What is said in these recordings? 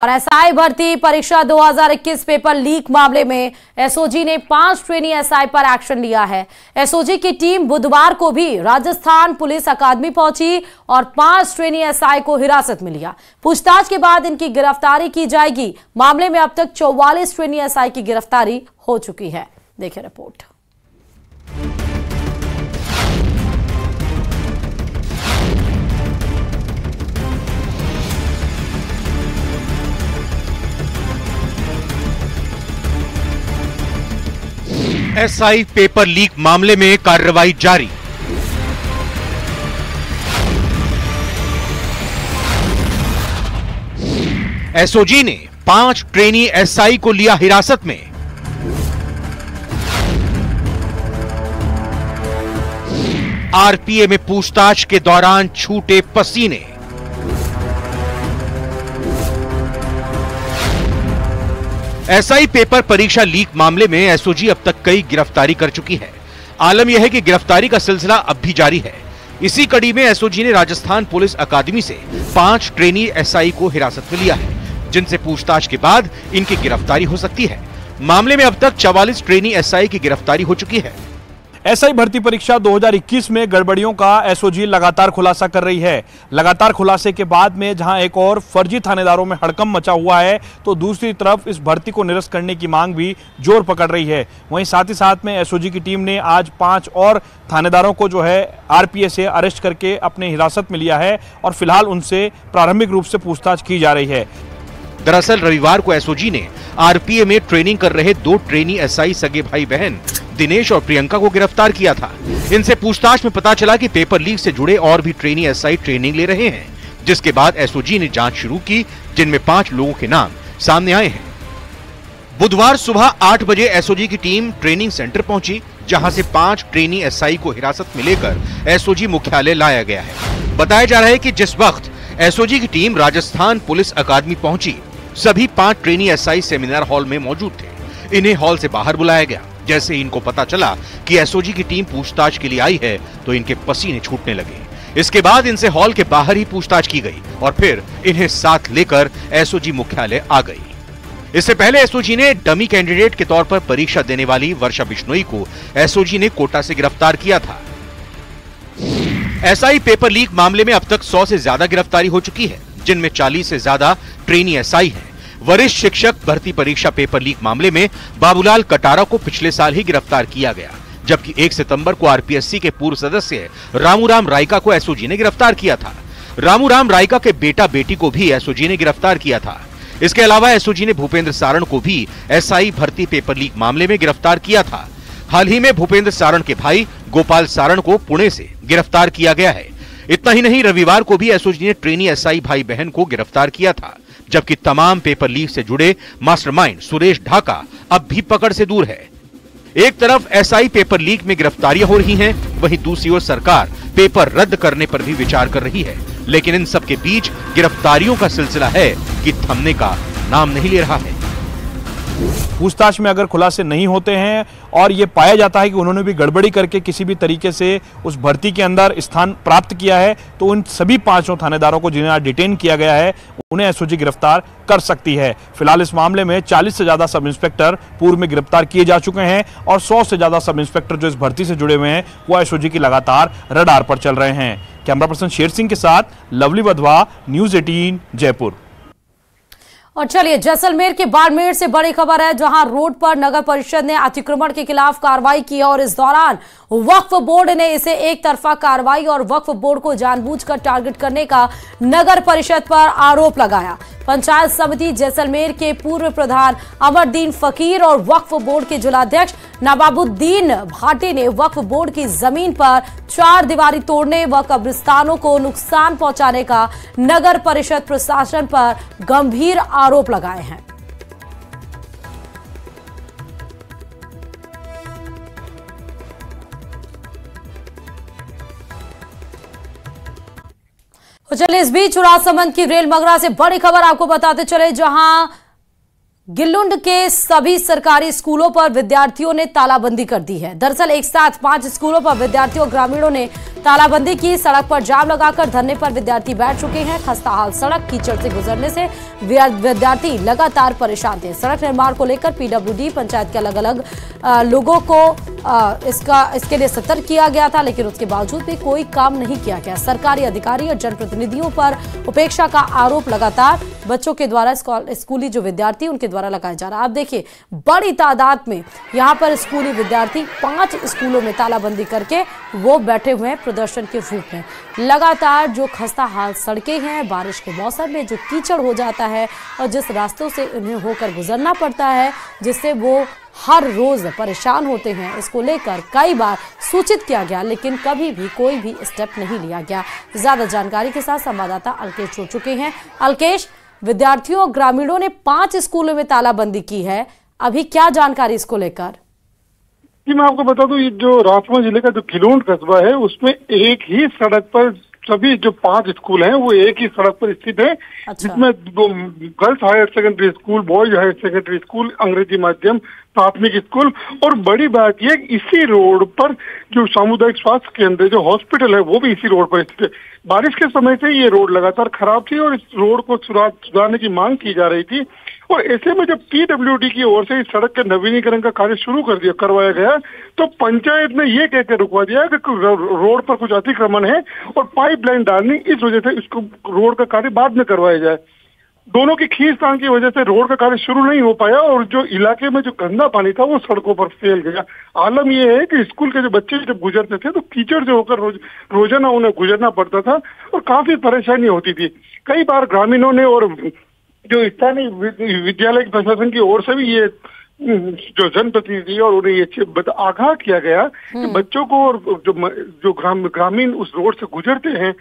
और एसआई भर्ती परीक्षा 2021 पेपर लीक मामले में एसओजी ने 5 ट्रेनी एसआई पर एक्शन लिया है। एसओजी की टीम बुधवार को भी राजस्थान पुलिस अकादमी पहुंची और 5 ट्रेनी एसआई को हिरासत में लिया। पूछताछ के बाद इनकी गिरफ्तारी की जाएगी। मामले में अब तक 44 ट्रेनी एसआई की गिरफ्तारी हो चुकी है। देखिए रिपोर्ट। एसआई पेपर लीक मामले में कार्रवाई जारी। एसओजी ने 5 ट्रेनी एसआई को लिया हिरासत में। आरपीए में पूछताछ के दौरान छूटे पसीने। एसआई पेपर परीक्षा लीक मामले में एसओजी अब तक कई गिरफ्तारी कर चुकी है। आलम यह है कि गिरफ्तारी का सिलसिला अब भी जारी है। इसी कड़ी में एसओजी ने राजस्थान पुलिस अकादमी से 5 ट्रेनी एसआई को हिरासत में लिया है, जिनसे पूछताछ के बाद इनकी गिरफ्तारी हो सकती है। मामले में अब तक 44 ट्रेनी एसआई की गिरफ्तारी हो चुकी है। एसआई भर्ती परीक्षा 2021 में गड़बड़ियों का एसओजी लगातार खुलासा कर रही है। लगातार खुलासे के बाद में जहां एक और फर्जी थानेदारों में हड़कंप मचा हुआ है, तो दूसरी तरफ इस भर्ती को निरस्त करने की मांग भी जोर पकड़ रही है। वहीं साथ ही साथ में एसओजी की टीम ने आज 5 और थानेदारों को जो है आरपीए से अरेस्ट करके अपने हिरासत में लिया है और फिलहाल उनसे प्रारंभिक रूप से पूछताछ की जा रही है। दरअसल रविवार को एसओजी ने आरपीए में ट्रेनिंग कर रहे 2 ट्रेनी एसआई सगे भाई बहन दिनेश और प्रियंका को गिरफ्तार किया था। इनसे पूछताछ में पता चला कि पेपर लीक से जुड़े और भी ट्रेनी एसआई ट्रेनिंग ले रहे हैं, जिसके बाद एसओजी ने जांच शुरू की, जिनमें 5 लोगों के नाम सामने आए हैं। बुधवार सुबह 8 बजे एसओजी की टीम ट्रेनिंग सेंटर पहुंची, जहां से 5 ट्रेनी एसआई को हिरासत में लेकर एसओजी मुख्यालय लाया गया है। बताया जा रहा है कि जिस वक्त एसओजी की टीम राजस्थान पुलिस अकादमी पहुंची, सभी 5 ट्रेनी एसआई सेमिनार हॉल में मौजूद थे। इन्हें हॉल से बाहर बुलाया गया। जैसे ही इनको पता चला कि एसओजी की टीम पूछताछ के लिए आई है, तो इनके पसीने छूटने लगे। इसके बाद इनसे हॉल के बाहर ही पूछताछ की गई और फिर इन्हें साथ लेकर एसओजी मुख्यालय आ गई। इससे पहले एसओजी ने डमी कैंडिडेट के तौर पर परीक्षा देने वाली वर्षा बिश्नोई को एसओजी ने कोटा से गिरफ्तार किया था। एसआई पेपर लीक मामले में अब तक 100 से ज्यादा गिरफ्तारी हो चुकी है, जिनमें 40 से ज्यादा ट्रेनी एसआई हैं। वरिष्ठ शिक्षक भर्ती परीक्षा पेपर लीक मामले में बाबूलाल कटारा को पिछले साल ही गिरफ्तार किया गया, जबकि 1 सितंबर को आरपीएससी के पूर्व सदस्य रामूराम रायका को एसओजी ने गिरफ्तार किया था। रामूराम रायका के बेटा बेटी को भी एसओजी ने गिरफ्तार किया था। इसके अलावा एसओजी ने भूपेंद्र सारण को भी एसआई भर्ती पेपर लीक मामले में गिरफ्तार किया था। हाल ही में भूपेंद्र सारण के भाई गोपाल सारण को पुणे से गिरफ्तार किया गया है। इतना ही नहीं, रविवार को भी एसओजी ने ट्रेनी एसआई भाई बहन को गिरफ्तार किया था, जबकि तमाम पेपर लीक से जुड़े मास्टरमाइंड सुरेश ढाका अब भी पकड़ से दूर है। एक तरफ एसआई पेपर लीक में गिरफ्तारियां हो रही हैं, वहीं दूसरी ओर सरकार पेपर रद्द करने पर भी विचार कर रही है। लेकिन इन सब के बीच गिरफ्तारियों का सिलसिला है कि थमने का नाम नहीं ले रहा है। पूछताछ में अगर खुलासे नहीं होते हैं और ये पाया जाता है कि उन्होंने भी गड़बड़ी करके किसी भी तरीके से उस भर्ती के अंदर स्थान प्राप्त किया है, तो उन सभी 5 थानेदारों को जिन्हें आज डिटेन किया गया है, उन्हें एसओजी गिरफ्तार कर सकती है। फिलहाल इस मामले में 40 से ज्यादा सब इंस्पेक्टर पूर्व में गिरफ्तार किए जा चुके हैं और 100 से ज्यादा सब इंस्पेक्टर जो इस भर्ती से जुड़े हुए हैं, वो एसओजी की लगातार रडार पर चल रहे हैं। कैमरा पर्सन शेर सिंह के साथ लवली वधवा, न्यूज 18 जयपुर। और चलिए जैसलमेर के बाड़मेर से बड़ी खबर है, जहां रोड पर नगर परिषद ने अतिक्रमण के खिलाफ कार्रवाई की और इस दौरान वक्फ बोर्ड ने इसे एक तरफा कार्रवाई और वक्फ बोर्ड को जानबूझकर टारगेट करने का नगर परिषद पर आरोप लगाया। पंचायत समिति जैसलमेर के पूर्व प्रधान अमरदीन फकीर और वक्फ बोर्ड के जिलाध्यक्ष नवाबुद्दीन भाटी ने वक्फ बोर्ड की जमीन पर 4 दीवारी तोड़ने व कब्रिस्तानों को नुकसान पहुंचाने का नगर परिषद प्रशासन पर गंभीर आरोप लगाए हैं। तो चलिए इस बीच राजसमंद की रेल मगरा से बड़ी खबर आपको बताते चले, जहां गिल्लुंड के सभी सरकारी स्कूलों पर विद्यार्थियों ने तालाबंदी कर दी है। दरअसल एक साथ 5 स्कूलों पर विद्यार्थियों और ग्रामीणों ने तालाबंदी की सड़क पर जाम लगाकर धरने पर विद्यार्थी बैठ चुके हैं। खस्ताहाल सड़क, कीचड़ से गुजरने से विद्यार्थी लगातार परेशान थे। सड़क निर्माण को लेकर पीडब्ल्यूडी, पंचायत के अलग अलग लोगों को इसके लिए सतर्क किया गया था, लेकिन उसके बावजूद भी कोई काम नहीं किया गया। सरकारी अधिकारी और जनप्रतिनिधियों पर उपेक्षा का आरोप लगातार बच्चों के द्वारा, स्कूली जो विद्यार्थी उनके द्वारा लगाया जा रहा है। आप देखिए, बड़ी तादाद में यहाँ पर स्कूली विद्यार्थी 5 स्कूलों में तालाबंदी करके वो बैठे हुए हैं प्रदर्शन के रूप में। लगातार जो खस्ता हाल सड़कें हैं, बारिश के मौसम में जो कीचड़ हो जाता है और जिस रास्तों से उन्हें होकर गुजरना पड़ता है, जिससे वो हर रोज परेशान होते हैं, इसको लेकर कई बार सूचित किया गया, लेकिन कभी भी कोई भी स्टेप नहीं लिया गया। ज्यादा जानकारी के साथ संवाददाता अलकेश जुड़ चुके हैं। अलकेश, विद्यार्थियों और ग्रामीणों ने 5 स्कूलों में तालाबंदी की है, अभी क्या जानकारी इसको लेकर? जी, मैं आपको बता दूं, ये जो राजसमंद जिले का जो खिलोंड कस्बा है, उसमें एक ही सड़क पर सभी जो 5 स्कूल हैं वो एक ही सड़क पर स्थित है। अच्छा। जिसमें girls higher secondary school, boys higher secondary school, अंग्रेजी माध्यम प्राथमिक स्कूल, और बड़ी बात यह इसी रोड पर जो सामुदायिक स्वास्थ्य केंद्र, जो हॉस्पिटल है, वो भी इसी रोड पर स्थित है। बारिश के समय से ये रोड लगातार खराब थी और इस रोड को सुधारने की मांग की जा रही थी। और ऐसे में जब पीडब्ल्यूडी की ओर से इस सड़क के नवीनीकरण का कार्य शुरू करवाया गया, तो पंचायत ने ये कहकर रुकवा दिया कि रोड पर कुछ अतिक्रमण है और पाइपलाइन डालनी, इस वजह से इसको रोड का कार्य बाद में करवाया जाए। दोनों की खींचतान की वजह से रोड का कार्य शुरू नहीं हो पाया और जो इलाके में जो गंदा पानी था वो सड़कों पर फैल गया। आलम यह है कि स्कूल के जो बच्चे जब गुजरते थे तो कीचड़ से होकर रोजाना उन्हें गुजरना पड़ता था और काफी परेशानी होती थी। कई बार ग्रामीणों ने और जो स्थानीय विद्यालय के प्रशासन की ओर से भी ये जो जनप्रतिनिधि और उन्हें ये आगाह किया गया कि बच्चों को और जो ग्रामीण उस रोड से गुजरते हैं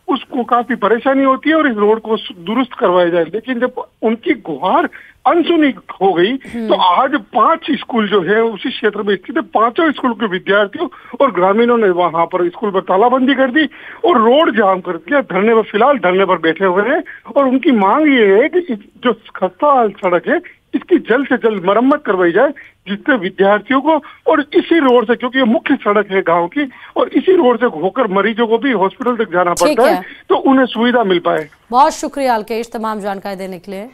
उसको काफी परेशानी होती है और इस रोड को दुरुस्त करवाया जाए। लेकिन जब उनकी गुहार अनसुनी हो गई तो आज 5 स्कूल जो है उसी क्षेत्र में स्थित है, 5 स्कूल के विद्यार्थियों और ग्रामीणों ने वहां पर स्कूल पर तालाबंदी कर दी और रोड जाम कर दिया। धरने पर, फिलहाल धरने पर बैठे हुए हैं और उनकी मांग ये है कि जो खस्ता हाल सड़क है इसकी जल्द से जल्द मरम्मत करवाई जाए, जिससे विद्यार्थियों को और इसी रोड से, क्योंकि ये मुख्य सड़क है गांव की, और इसी रोड से होकर मरीजों को भी हॉस्पिटल तक जाना पड़ता है, तो उन्हें सुविधा मिल पाए। बहुत शुक्रिया अलकेश तमाम जानकारी देने के लिए।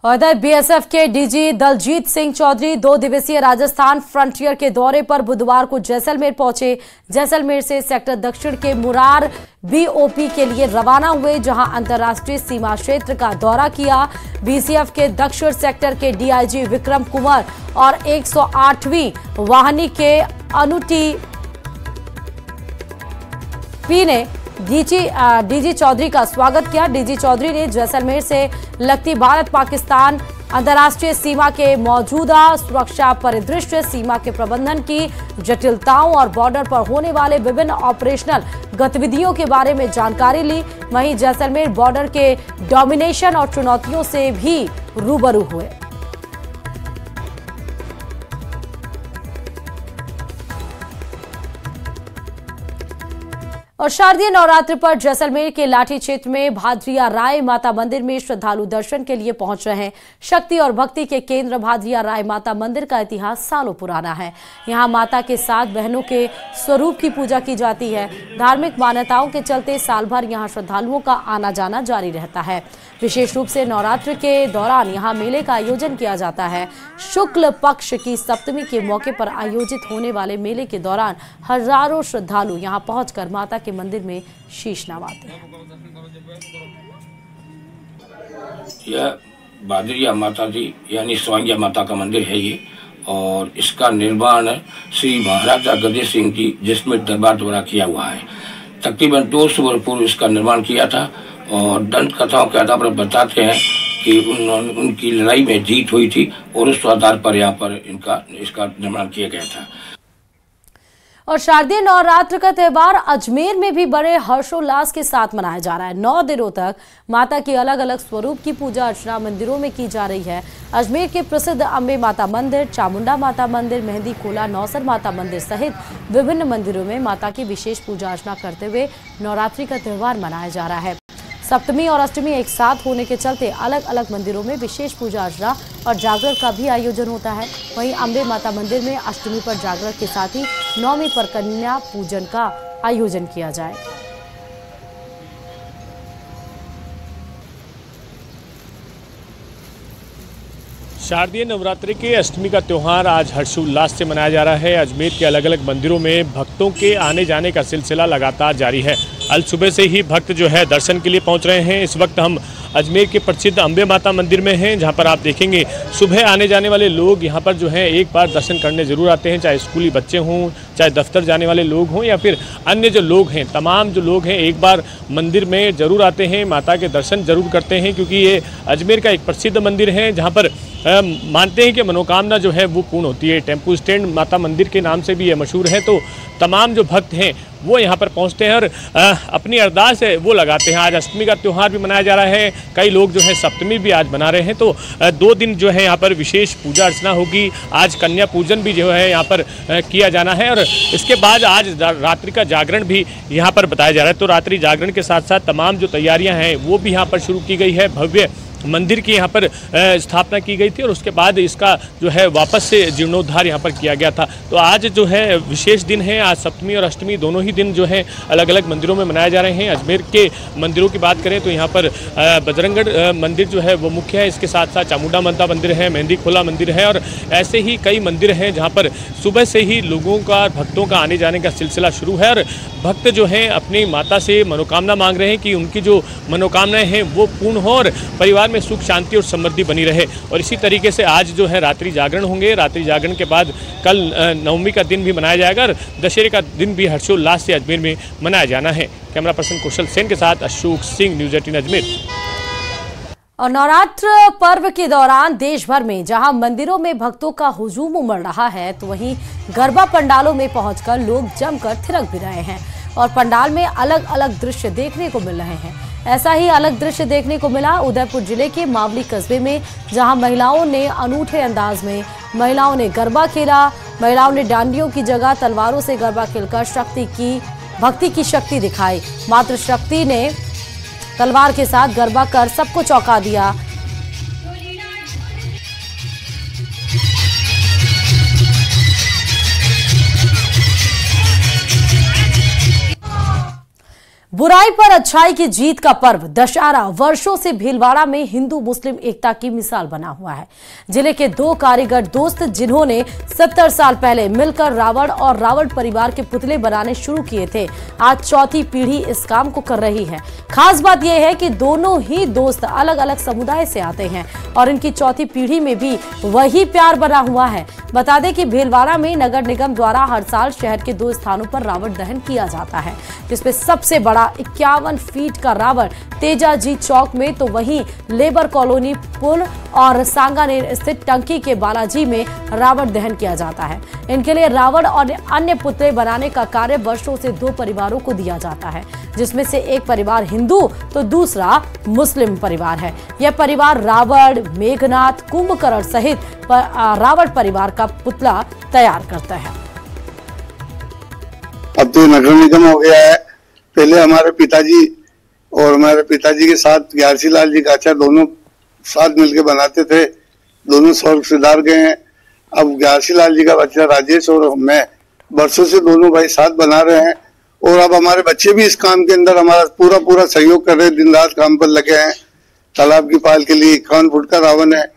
और इधर बीएसएफ के डीजी दलजीत सिंह चौधरी 2 दिवसीय राजस्थान फ्रंटियर के दौरे पर बुधवार को जैसलमेर पहुंचे। जैसलमेर से सेक्टर दक्षिण के मुरार बीओपी के लिए रवाना हुए, जहां अंतर्राष्ट्रीय सीमा क्षेत्र का दौरा किया। बीसीएफ के दक्षिण सेक्टर के डीआईजी विक्रम कुंवर और 108वीं वाहिनी के अनुटी पी ने डीजी चौधरी का स्वागत किया। डीजी चौधरी ने जैसलमेर से लगती भारत पाकिस्तान अंतर्राष्ट्रीय सीमा के मौजूदा सुरक्षा परिदृश्य, सीमा के प्रबंधन की जटिलताओं और बॉर्डर पर होने वाले विभिन्न ऑपरेशनल गतिविधियों के बारे में जानकारी ली। वहीं जैसलमेर बॉर्डर के डोमिनेशन और चुनौतियों से भी रूबरू हुए। और शारदीय नवरात्र पर जैसलमेर के लाठी क्षेत्र में भादरिया राय माता मंदिर में श्रद्धालु दर्शन के लिए पहुंच रहे हैं। शक्ति और भक्ति के केंद्र भादरिया राय माता मंदिर का इतिहास सालों पुराना है। यहां माता के 7 बहनों के स्वरूप की पूजा की जाती है। धार्मिक मान्यताओं के चलते साल भर यहां श्रद्धालुओं का आना जाना जारी रहता है। विशेष रूप से नवरात्र के दौरान यहां मेले का आयोजन किया जाता है। शुक्ल पक्ष की सप्तमी के मौके पर आयोजित होने वाले मेले के दौरान हजारों श्रद्धालु यहां पहुंचकर माता के मंदिर में शीश नवाते हैं। यह भादरिया माता जी यानी स्वांग्या माता का मंदिर है ये, और इसका निर्माण श्री महाराजा गदे सिंह जी जैसलमेर दरबार द्वारा किया हुआ है। तकरीबन 200 वर्ष पूर्व इसका निर्माण किया था और दंत कथाओं के आधार पर बताते हैं कि उनकी लड़ाई में जीत हुई थी और उस आधार पर यहाँ पर इसका निर्माण किया गया था। और शारदीय नवरात्र का त्यौहार अजमेर में भी बड़े हर्षोल्लास के साथ मनाया जा रहा है। 9 दिनों तक माता के अलग अलग स्वरूप की पूजा अर्चना मंदिरों में की जा रही है। अजमेर के प्रसिद्ध अम्बे माता मंदिर, चामुंडा माता मंदिर, मेहंदी खोला नौसर माता मंदिर सहित विभिन्न मंदिरों में माता की विशेष पूजा अर्चना करते हुए नवरात्रि का त्यौहार मनाया जा रहा है। सप्तमी और अष्टमी एक साथ होने के चलते अलग अलग मंदिरों में विशेष पूजा अर्चना और जागरण का भी आयोजन होता है। वहीं अम्बे माता मंदिर में अष्टमी पर जागरण के साथ ही नवमी पर कन्या पूजन का आयोजन किया जाए। शारदीय नवरात्रि के अष्टमी का त्यौहार आज हर्षोल्लास से मनाया जा रहा है। अजमेर के अलग अलग मंदिरों में भक्तों के आने जाने का सिलसिला लगातार जारी है। अल सुबह से ही भक्त जो है दर्शन के लिए पहुंच रहे हैं। इस वक्त हम अजमेर के प्रसिद्ध अम्बे माता मंदिर में हैं, जहां पर आप देखेंगे सुबह आने जाने वाले लोग यहां पर जो है एक बार दर्शन करने ज़रूर आते हैं, चाहे स्कूली बच्चे हों, चाहे दफ्तर जाने वाले लोग हों या फिर अन्य जो लोग हैं, तमाम जो लोग हैं एक बार मंदिर में ज़रूर आते हैं, माता के दर्शन ज़रूर करते हैं, क्योंकि ये अजमेर का एक प्रसिद्ध मंदिर है जहाँ पर मानते हैं कि मनोकामना जो है वो पूर्ण होती है। टेम्पू स्टैंड माता मंदिर के नाम से भी ये मशहूर है। तो तमाम जो भक्त हैं वो यहाँ पर पहुँचते हैं और अपनी अरदास है वो लगाते हैं। आज अष्टमी का त्यौहार भी मनाया जा रहा है, कई लोग जो है सप्तमी भी आज मना रहे हैं। तो 2 दिन जो है यहाँ पर विशेष पूजा अर्चना होगी। आज कन्या पूजन भी जो है यहाँ पर किया जाना है और इसके बाद आज रात्रि का जागरण भी यहाँ पर बताया जा रहा है। तो रात्रि जागरण के साथ साथ तमाम जो तैयारियाँ हैं वो भी यहाँ पर शुरू की गई है। भव्य मंदिर की यहाँ पर स्थापना की गई थी और उसके बाद इसका जो है वापस से जीर्णोद्धार यहाँ पर किया गया था। तो आज जो है विशेष दिन है। आज सप्तमी और अष्टमी दोनों ही दिन जो है अलग अलग मंदिरों में मनाए जा रहे हैं। अजमेर के मंदिरों की बात करें तो यहाँ पर बजरंगगढ़ मंदिर जो है वो मुख्य है। इसके साथ साथ चामुंडा माता मंदिर है, मेहंदी खोला मंदिर है और ऐसे ही कई मंदिर हैं जहाँ पर सुबह से ही लोगों का, भक्तों का आने जाने का सिलसिला शुरू है और भक्त जो हैं अपनी माता से मनोकामना मांग रहे हैं कि उनकी जो मनोकामनाएं हैं वो पूर्ण हो और परिवार में सुख शांति और समृद्धि बनी रहे। और इसी तरीके से आज जो है रात्रि जागरण होंगे। रात्रि जागरण के बाद कल नवमी का दिन भी मनाया जाएगा और दशहरे का दिन भी हर्षोल्लास से अजमेर में मनाया जाना है। कैमरा पर्सन कुशल सेन के साथ अशोक सिंह, न्यूज़ 18 अजमेर। और नवरात्र पर्व के दौरान देश भर में जहां मंदिरों में भक्तों का हुजूम उमड़ रहा है, तो वहीं गरबा पंडालों में पहुंचकर लोग जमकर थिरक भी रहे हैं और पंडाल में अलग अलग दृश्य देखने को मिल रहे हैं। ऐसा ही अलग दृश्य देखने को मिला उदयपुर जिले के मावली कस्बे में, जहां महिलाओं ने अनूठे अंदाज में महिलाओं ने गरबा खेला। महिलाओं ने डांडियों की जगह तलवारों से गरबा खेलकर भक्ति की शक्ति दिखाई। मातृ शक्ति ने तलवार के साथ गरबा कर सबको चौंका दिया। बुराई पर अच्छाई की जीत का पर्व दशहरा वर्षों से भीलवाड़ा में हिंदू मुस्लिम एकता की मिसाल बना हुआ है। जिले के 2 कारीगर दोस्त जिन्होंने 70 साल पहले मिलकर रावण और रावण परिवार के पुतले बनाने शुरू किए थे, आज चौथी पीढ़ी इस काम को कर रही है। खास बात यह है कि दोनों ही दोस्त अलग अलग समुदाय से आते हैं और इनकी चौथी पीढ़ी में भी वही प्यार बना हुआ है। बता दें कि भीलवाड़ा में नगर निगम द्वारा हर साल शहर के 2 स्थानों पर रावण दहन किया जाता है, जिसमें सबसे बड़ा 51 फीट का रावण तेजाजी चौक में, तो वहीं लेबर कॉलोनी पुल और सांगानेर स्थित टंकी के बालाजी में रावण दहन किया जाता है। इनके लिए रावण और अन्य पुतले बनाने का कार्य वर्षों से 2 परिवारों को दिया जाता है, जिसमें से एक परिवार हिंदू तो दूसरा मुस्लिम परिवार है। यह परिवार रावण, मेघनाथ, कुंभकर्ण सहित रावण परिवार का पुतला तैयार करता है। अब तो नगर निगम हो गया है। पहले हमारे पिताजी और हमारे पिताजी के साथ ग्यारसी लाल जी गाचा दोनों साथ मिलके बनाते थे। दोनों स्वर्ग सिधार गए हैं। अब ग्यारसी लाल जी का बच्चा राजेश और मैं वर्षों से दोनों भाई साथ बना रहे हैं और अब हमारे बच्चे भी इस काम के अंदर हमारा पूरा सहयोग कर रहे हैं। दिन रात काम पर लगे हैं। तालाब की पाल के लिए 51 फुट का रावण है।